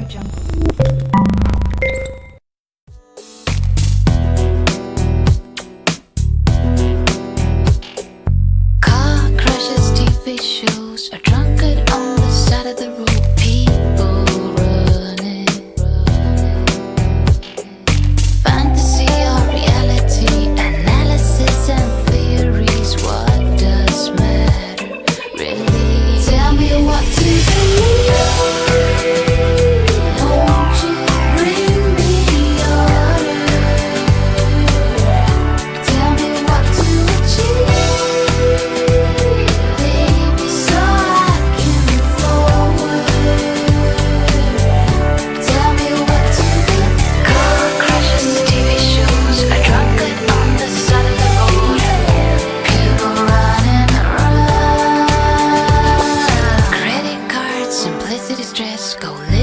Car crashes, TV shows, a drunkard on the side of the road. People running. Fantasy or reality, analysis and theories. What does matter, really? Tell me what to believe. Won't you bring me order? Tell me what to achieve, baby, so I can move forward. Tell me what to do. Car crashes, TV shows, a drunkard on the side of the road. People running around. Credit cards, simplicity, stress, go live.